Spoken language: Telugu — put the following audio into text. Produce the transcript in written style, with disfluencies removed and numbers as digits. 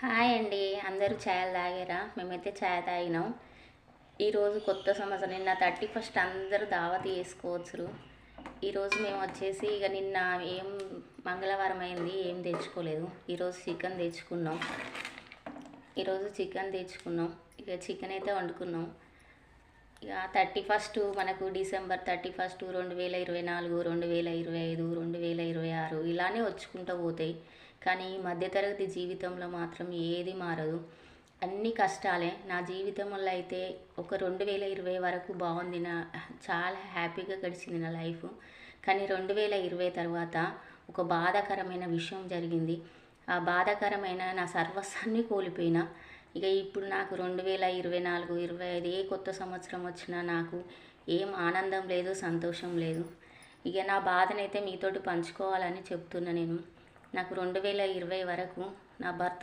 హాయ్ అండి. అందరూ చాయలు తాగారా? మేమైతే చాయ్ తాగినాం. ఈరోజు కొత్త సంవత్సరం. నిన్న 31 అందరూ దావత్ చేసుకోవచ్చురు. ఈరోజు మేము వచ్చేసి నిన్న ఏం మంగళవారం అయింది, ఏం తెచ్చుకోలేదు. ఈరోజు చికెన్ తెచ్చుకున్నాం. చికెన్ అయితే వండుకున్నాం. ఇక 31 మనకు డిసెంబర్ 31, 2024, 2025, 2026 ఇలానే వచ్చుకుంటూ పోతాయి. కానీ మధ్యతరగతి జీవితంలో మాత్రం ఏది మారదు, అన్ని కష్టాలే. నా జీవితంలో అయితే ఒక 2020 వరకు బాగుంది, చాలా హ్యాపీగా గడిచింది నా లైఫ్. కానీ 2020 తర్వాత ఒక బాధాకరమైన విషయం జరిగింది. ఆ బాధాకరమైన నా సర్వస్వాన్ని కోల్పోయినా. ఇక ఇప్పుడు నాకు 2024, 25 ఏ కొత్త సంవత్సరం వచ్చినా నాకు ఏం ఆనందం లేదు, సంతోషం లేదు. ఇక నా బాధనైతే మీతోటి పంచుకోవాలని చెప్తున్నా. నాకు 2020 వరకు నా భర్త